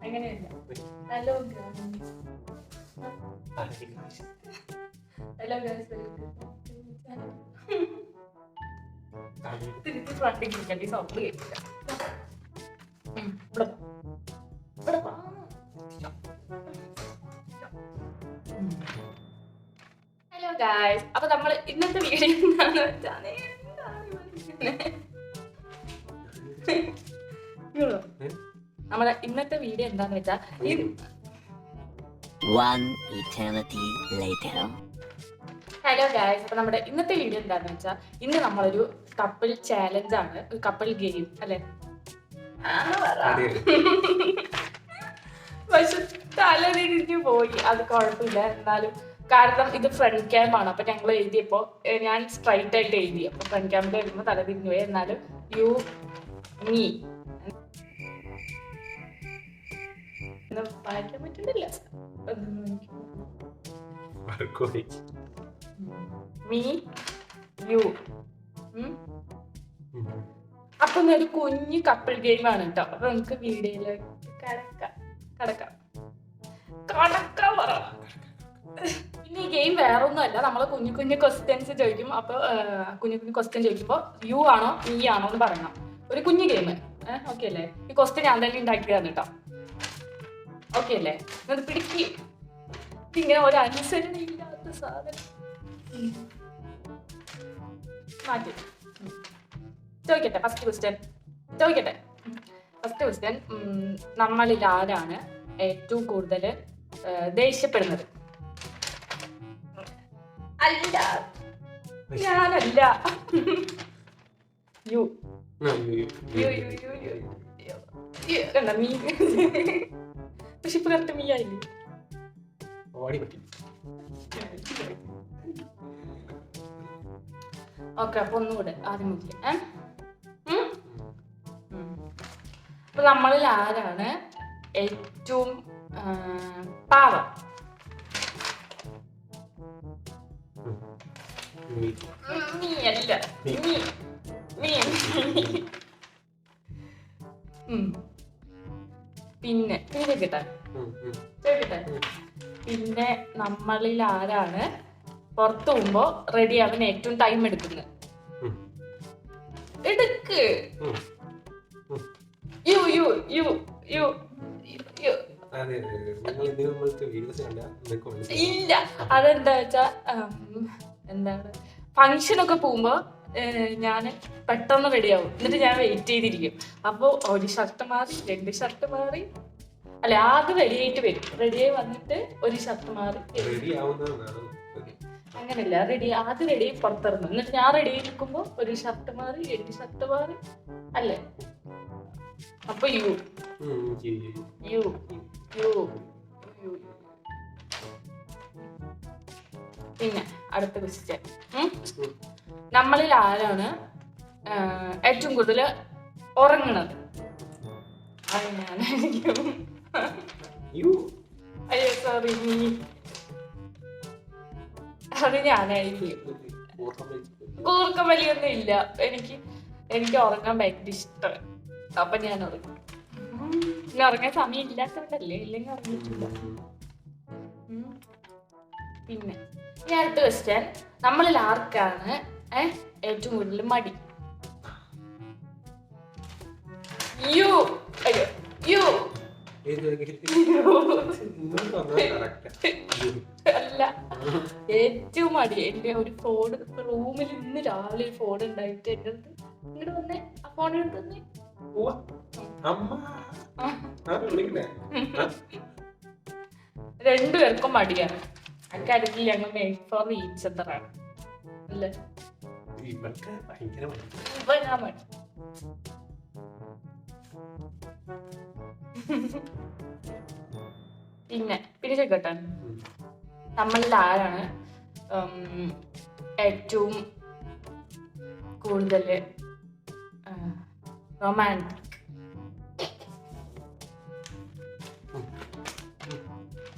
അങ്ങനെയല്ല. Hello hello തിരിച്ച് ഫ്രണ്ടിൽ ഇരിക്കണ്ടി സൗണ്ട് കേൾക്കില്ല. ഹലോ ഗായ്സ്, അപ്പൊ നമ്മൾ ഇന്നത്തെ വീഡിയോ എന്താണെന്ന് വെച്ചാൽ നമ്മുടെ ഇന്നത്തെ വീഡിയോ എന്താന്ന് വെച്ചാൽ ഹലോ ഗായ്സ്, അപ്പൊ നമ്മുടെ ഇന്നത്തെ വീഡിയോ എന്താന്ന് വെച്ചാൽ ഇന്ന് നമ്മളൊരു കപ്പിൾ ചാലഞ്ച് ആണ്, ഒരു കപ്പിൾ ഗെയിം അല്ലെ. പക്ഷെ തലതിരിഞ്ഞു പോയി, അത് കുഴപ്പമില്ല. എന്നാലും കാരണം ഇത് ഫ്രണ്ട് ക്യാം ആണ്. അപ്പൊ ഞങ്ങൾ എഴുതിയപ്പോ ഞാൻ സ്ട്രൈറ്റ് ആയിട്ട് എഴുതി. അപ്പൊ ഫ്രണ്ട് ക്യാമിൽ എഴുതുമ്പോൾ തലതിരിഞ്ഞു പോയി. എന്നാലും യു മീ വായിക്കാൻ പറ്റുന്നില്ല. Me you. അപ്പൊ ഒരു കുഞ്ഞു കപ്പിൾ ഗെയിം ആണ് കേട്ടോ. അപ്പൊ നമുക്ക് വീഡിയോയിലേക്ക് കടക്കാം. പിന്നെ ഈ ഗെയിം വേറെ ഒന്നും അല്ല, നമ്മള് കുഞ്ഞു കുഞ്ഞു ക്വസ്റ്റ്യൻസ് ചോദിക്കും. അപ്പൊ കുഞ്ഞു കുഞ്ഞു ക്വസ്റ്റ്യൻ ചോദിക്കുമ്പോ യു ആണോ മീ ആണോ എന്ന് പറയണം. ഒരു കുഞ്ഞു ഗെയിം. ഓക്കെ അല്ലേ? ഈ ക്വസ്റ്റ്യൻ ഞാൻ തന്നെ ഉണ്ടാക്കിയതാണ് കേട്ടോ. ഓക്കെ അല്ലേ? അത് പിടിക്ക്. ഇങ്ങനെ ഒരു അനുസരണയില്ലാത്ത സാധനം മാറ്റി ചോദിക്കട്ടെ. ഫസ്റ്റ് ക്വസ്റ്റ്യൻ ചോദിക്കട്ടെ. ഫസ്റ്റ് ക്വസ്റ്റ്യൻ, നമ്മളിൽ ആരാണ് ഏറ്റവും കൂടുതൽ ദേഷ്യപ്പെടുന്നത്? അല്ല, ഞാനല്ല. യു കണ്ട മീ. പക്ഷെ ഇപ്പൊ കറക്റ്റ് മീ ആയില്ലേ? ഓക്കെ, അപ്പൊ ഒന്നുകൂടെ ആദ്യം മുതൽ. അപ്പൊ നമ്മളിൽ ആരാണ് ഏറ്റവും പാവം? നീ അല്ല, നീ. പിന്നെ ചോദിക്കട്ടെ. പിന്നെ നമ്മളിൽ ആരാണ് പുറത്തു പോകുമ്പോ റെഡി ആവാൻ ഏറ്റവും ടൈം എടുക്കുന്നത്? എടുക്ക്. യു യു യു യു യു. ഇല്ല, അതെന്താ വെച്ചാ എന്താണ്, ഫങ്ഷനൊക്കെ പോകുമ്പോ ഞാൻ പെട്ടെന്ന് റെഡിയാവും. എന്നിട്ട് ഞാൻ വെയിറ്റ് ചെയ്തിരിക്കും. അപ്പൊ ഒരു ഷർട്ട് മാറി, 2 ഷർട്ട് മാറി, അല്ല ആദ്യം റെഡിയായിട്ട് വരും. റെഡിയായി വന്നിട്ട് ഒരു ഷർട്ട് മാറി. അങ്ങനെയല്ല, ആദ്യം റെഡി പുറത്തിറങ്ങും. എന്നിട്ട് ഞാൻ റെഡി നിൽക്കുമ്പോ ഒരു ഷർട്ട് മാറി, 2 ഷർട്ട് മാറി അല്ലേ? അപ്പൊ യു യു യു യു. പിന്നെ അടുത്ത ക്വസ്റ്റ്യൻ, നമ്മളിൽ ആരാണ് ഏറ്റവും കൂടുതൽ ഉറങ്ങുന്നത്? അത് ഞാനായിരിക്കും. അയ്യോ സോറി, അത് ഞാനായിരിക്കും. കൂർക്കം വലിയൊന്നും ഇല്ല. എനിക്ക് ഉറങ്ങാൻ ഭയങ്കര ഇഷ്ടമാണ്. അപ്പൊ ഞാൻ ഉറങ്ങും. പിന്നെ ഉറങ്ങാൻ സമയം ഇല്ലാത്തതുകൊണ്ടല്ലേ, ഇല്ലെങ്കിൽ ഉറങ്ങിയിട്ടില്ല. പിന്നെ ഞാൻ അടുത്ത ക്വസ്റ്റ്യൻ, നമ്മളിൽ ആർക്കാണ് ഏറ്റവും കൂടുതൽ മടി? യു. അയ്യോ യു അല്ല, ഏറ്റവും മടി. എന്റെ ഒരു ഫോൺ റൂമിൽ ഇന്ന് രാവിലെ ഒരു ഫോൺ ഉണ്ടായിട്ട് എന്റെ അടുത്ത് ഇങ്ങോട്ട് വന്നേ, ആ ഫോൺ എടുത്ത് തന്നെ. രണ്ടുപേർക്കും മടിയാണ്. അക്കാര്യത്തിൽ ഞങ്ങൾ മേക്ക് ഫോർ ഈച്ച് അതറാണ് അല്ലേ? ഇപ്പൊ ഞാൻ മടി. പിന്നെ ചോദിക്കട്ടെ, നമ്മളിൽ ആരാണ് ഏറ്റവും കൂടുതൽ റൊമാൻറ്റിക്?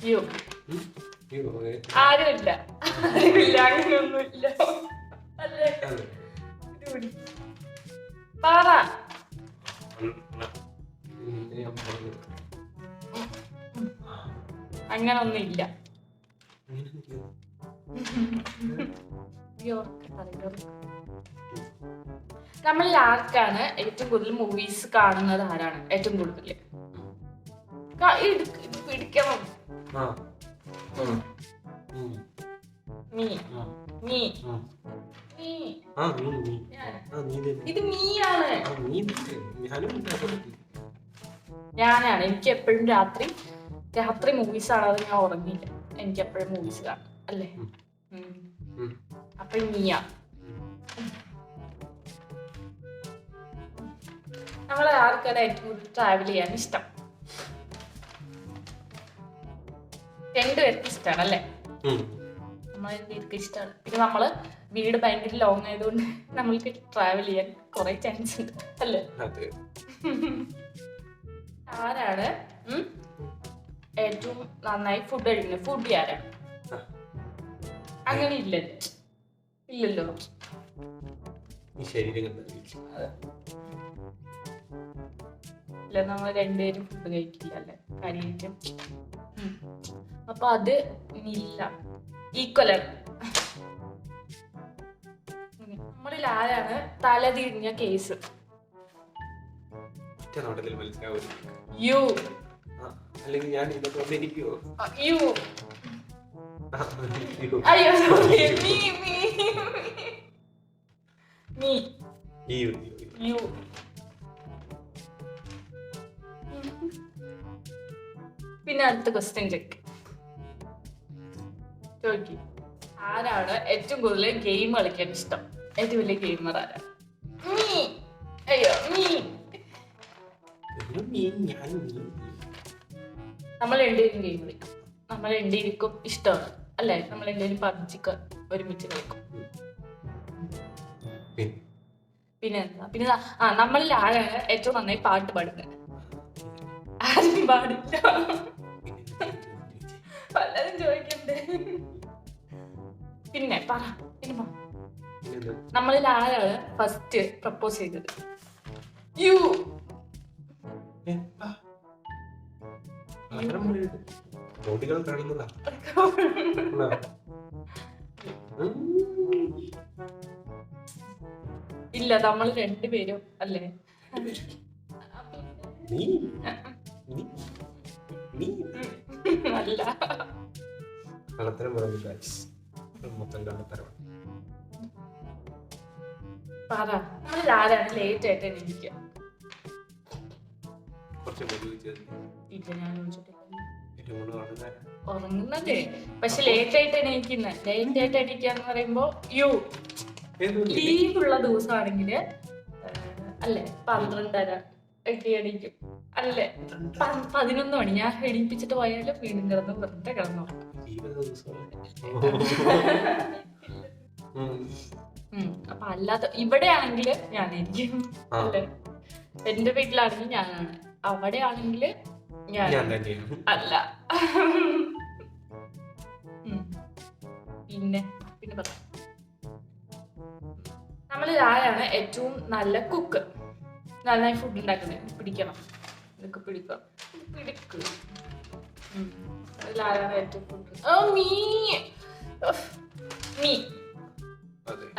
യു. ആരുമില്ല, അങ്ങനെയൊന്നുമില്ല അല്ലേ? പറ. അങ്ങനെ ഒന്നും ഇല്ല. നമ്മളിൽ ആർക്കാണ് ഏറ്റവും കൂടുതൽ മൂവീസ് കാണുന്നത്? ആരാണ് ഏറ്റവും കൂടുതൽ? പിടിക്കണം. ഇത് നീയാണ്. ഞാനാണ്. എനിക്ക് എപ്പോഴും രാത്രി മൂവീസ് കാണാതെ ഞാൻ ഉറങ്ങില്ല. എനിക്ക് എപ്പോഴും മൂവീസ് കാണാം അല്ലേ? അപ്പൊ നീയാ. നമ്മളെ ആർക്കാണ് ഏറ്റവും കൂടുതൽ ട്രാവൽ ചെയ്യാൻ ഇഷ്ടം? രണ്ടുപേർക്ക് ഇഷ്ടമാണ് അല്ലേ? നമ്മളെന്തൊക്കെ ഇഷ്ടമാണ്. പിന്നെ നമ്മള് വീട് ഭയങ്കര ലോങ് ആയതുകൊണ്ട് നമ്മൾക്ക് ട്രാവൽ ചെയ്യാൻ കുറെ ചാൻസ് ഉണ്ട് അല്ലേ? ആരാണ് ഏറ്റവും നന്നായി ഫുഡ് കഴിക്കുന്നത്? ഫുഡ് ആരാണ്? അങ്ങനെ ഇല്ലല്ലോ. ഇല്ല, നമ്മൾ രണ്ടുപേരും ഫുഡ് കഴിക്കില്ല അല്ലേ? കാര്യമായിട്ടും. അപ്പൊ അത് ഇല്ല, ഈക്വലാണ്. നമ്മളിൽ ആരാണ് തല തിരിഞ്ഞ കേസ്? യു. അയ്യോ, യു. പിന്നെ അടുത്ത ക്വസ്റ്റ്യൻ ചോദിക്കും. ആരാണ് ഏറ്റവും കൂടുതൽ ഗെയിം കളിക്കാൻ ഇഷ്ടം? ഏറ്റവും വലിയ ഗെയിമർ ആരാ? അയ്യോ, നമ്മൾ രണ്ടുപേരും ഗെയിം കളിക്കും. നമ്മൾ രണ്ടുപേർക്കും ഇഷ്ടമാണ് അല്ലേ? നമ്മൾ രണ്ടുപേരും പബ്ജിക്ക് ഒരുമിച്ച് കളിക്കും. പിന്നെ നമ്മളിൽ ആരാണ് ഏറ്റവും നന്നായി പാട്ട് പാടുന്നത്? ആരും പാടില്ല. പലരും ചോദിക്കണ്ടേ? പിന്നെ പറ. നമ്മളിൽ ആരാണ് ഫസ്റ്റ് പ്രപ്പോസ് ചെയ്തത്? യു. ഇല്ല, നമ്മൾ രണ്ടുപേരും അല്ലേ? അല്ല. പറ, നമ്മളിൽ ആരാണ് ലേറ്റ് ആയിട്ട് എണീക്കുക? ഉറങ്ങുന്നതേ, പക്ഷെ ലേറ്റ് ആയിട്ട് എണീക്കാന്ന് പറയുമ്പോ യു. ലീവുള്ള ദിവസമാണെങ്കിൽ അല്ലേ 12:30 ഒക്കെ എണീക്കും അല്ലേ? 11 മണി ഞാൻ എണീപ്പിച്ചിട്ട് പോയാലും വീണ്ടും കിടന്ന് വെറുതെ കിടന്നു. അപ്പൊ അല്ലാത്ത ഇവിടെ ആണെങ്കിൽ ഞാനായിരിക്കും അല്ലേ? എന്റെ വീട്ടിലാണെങ്കിൽ ഞാനാണ്, അവിടെ ആണെങ്കിൽ ഞാൻ അല്ല. പിന്നെ പറ, നമ്മളിൽ ആരാണ് ഏറ്റവും നല്ല കുക്ക്? നന്നായി ഫുഡ് ഉണ്ടാക്കുന്നത്? പിടിക്കണം, ഇതൊക്കെ പിടിക്കണം. അതിലാരാണ് ഏറ്റവും ഫുഡ്? മീ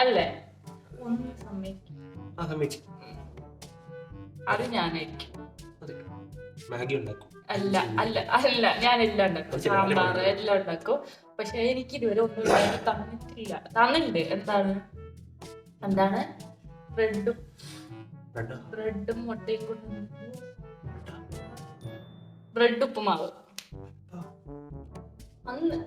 അല്ലേ? ഒന്ന് സമ്മതിക്കും. അത് ഞാനായിരിക്കും. അല്ല ഞാൻ എല്ലാം ഉണ്ടാക്കും. സാമ്പാർ എല്ലാം ഉണ്ടാക്കും. പക്ഷെ എനിക്ക് ഇതുവരെ ഒന്നും തന്നിട്ടുണ്ട്. എന്താണ് ബ്രെഡും മുട്ടയും കൊണ്ട് ബ്രെഡ് ഉപ്പുമാവ് അന്ന്.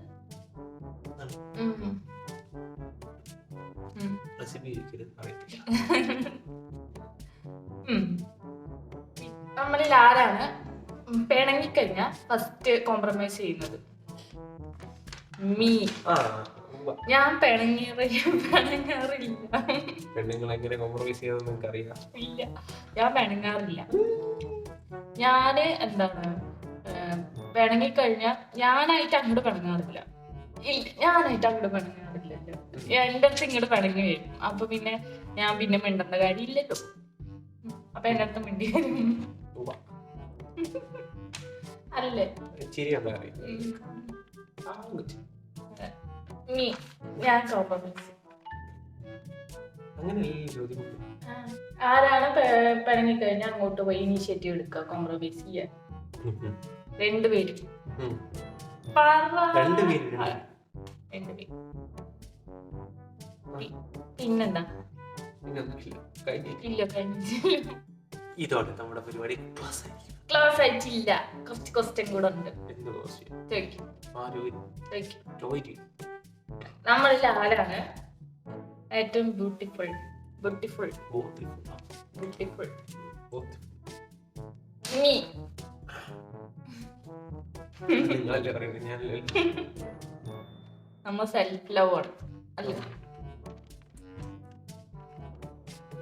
നമ്മളിൽ ആരാണ് പിണങ്ങിക്കഴിഞ്ഞാൽ ഫസ്റ്റ് കോംപ്രമൈസ് ചെയ്യുന്നത്? മീ. ഞാൻ പിണങ്ങാറില്ല. ഇല്ല, ഞാൻ പിണങ്ങാറില്ല. ഞാന് പിണങ്ങിക്കഴിഞ്ഞാൽ ഞാനായിട്ട് അങ്ങോട്ട് പിണങ്ങാറില്ല. എന്റെ അടുത്ത് ഇങ്ങോട്ട് പിണങ്ങി വരും. അപ്പൊ പിന്നെ ഞാൻ മിണ്ടേണ്ട കാര്യമില്ലല്ലോ. അപ്പൊ എന്റെ അടുത്ത് മിണ്ടി വരും. അല്ലേ ശരിയാ നീ ഞാൻ കോംപ്രമൈസ്. അങ്ങനെയല്ലേ ചോദ്യം. ആരാണ് പിണങ്ങിക്കഴിഞ്ഞാൽ അങ്ങോട്ട് പോയി ഇനീഷ്യേറ്റീവ് എടുക്കുക, കോംപ്രമൈസ് ചെയ്യാൻ? രണ്ടുപേരും. പിന്നെന്താ? ഇല്ല, കഴിഞ്ഞില്ല. ഇതോടെ നമ്മുടെ പരിപാടി ക്ലോസ് ആയിട്ടില്ല. കുറച്ച് ക്വസ്റ്റ്യൻ കൂടെ ഉണ്ട്. നമ്മളിൽ ആരാണ് ഏറ്റവും ബ്യൂട്ടിഫുൾ? നീ. നമ്മ സെൽഫ് ലവ് ആണ് അല്ലേ?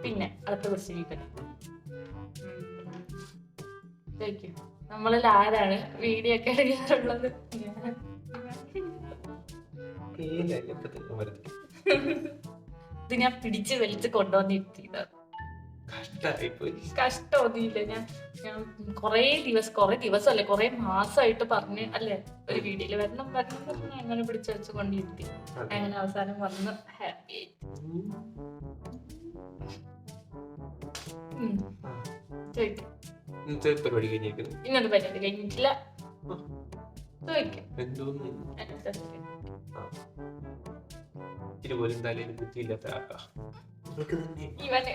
പിന്നെ അടുത്ത ക്വസ്റ്റ്യൻ നമ്മളിൽ ആരാണ് വീഡിയോ ഒക്കെ എടുക്കാറുള്ളത്? ഇത് ഞാൻ പിടിച്ച് വലിച്ച് കൊണ്ടുവന്നിരുത്തിയതാണ്. കഷ്ടമൊന്നുമില്ല. ഞാൻ കൊറേ ദിവസമല്ലേ, കൊറേ മാസമായിട്ട് പറഞ്ഞ് അല്ലേ ഒരു വീഡിയോയില് വരണം പറഞ്ഞ് അങ്ങനെ പിടിച്ച് വെച്ച് കൊണ്ടിരുത്തി. അങ്ങനെ അവസാനം വന്ന് ഹാപ്പി ആയി. ഇന്നത്തെ പരിപാടി കഴിഞ്ഞിട്ടില്ല. ഇവന്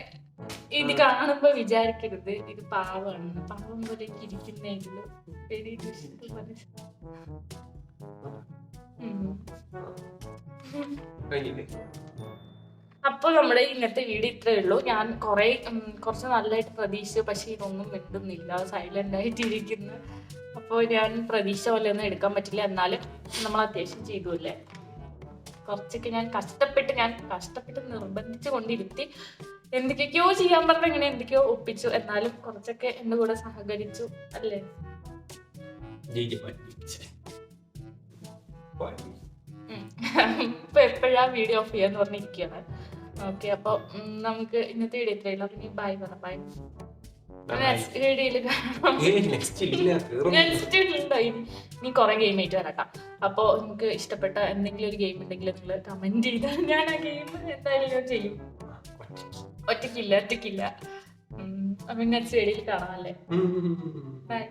ഇത് കാണുമ്പോ വിചാരിക്കരുത് ഇത് പാവമാണ്, പാവം പോലെ ഇരിക്കുന്നെങ്കിലും അപ്പൊ നമ്മുടെ ഇന്നത്തെ വീഡിയോ ഇത്രയേ ഉള്ളൂ. ഞാൻ കുറച്ച് നല്ലതായിട്ട് പ്രതീക്ഷിച്ചു, പക്ഷെ ഇതൊന്നും മിണ്ടുന്നില്ല, സൈലന്റ് ആയിട്ടിരിക്കുന്നു. അപ്പോൾ ഞാൻ പ്രതീക്ഷ പോലെ ഒന്നും എടുക്കാൻ പറ്റില്ല. എന്നാലും നമ്മൾ അത്യാവശ്യം ചെയ്തു അല്ലേ. കുറച്ചൊക്കെ ഞാൻ കഷ്ടപ്പെട്ട് നിർബന്ധിച്ചു കൊണ്ടിരുത്തി. എന്തൊക്കെയോ ചെയ്യാൻ പറഞ്ഞ ഇങ്ങനെ എന്തൊക്കെയോ ഒപ്പിച്ചു. എന്നാലും കുറച്ചൊക്കെ എന്റെ കൂടെ സഹകരിച്ചു അല്ലേ. ഇപ്പൊ എപ്പോഴാ വീഡിയോ ഓഫ് ചെയ്യാന്ന് പറഞ്ഞിരിക്കുകയാണ്. ഓക്കെ, അപ്പൊ നമുക്ക് ഇന്നത്തെ വീഡിയോ ഇത്രയേ ഉള്ളൂ. ഇനി ബൈ പറ. ബൈ. നെക്സ്റ്റ് വീഡിയോയില് നീ കുറെ ഗെയിം ആയിട്ട് വരാം. അപ്പൊ നിങ്ങൾക്ക് ഇഷ്ടപ്പെട്ട എന്തെങ്കിലും ഒരു ഗെയിം ഉണ്ടെങ്കിൽ നിങ്ങൾ കമന്റ് ചെയ്താൽ ഞാൻ ആ ഗെയിം എന്തായാലും ചെയ്യും. ഒറ്റക്കില്ല. അപ്പൊ നെക്സ്റ്റ് വീഡിയോയിൽ കാണാം അല്ലേ. ബൈ.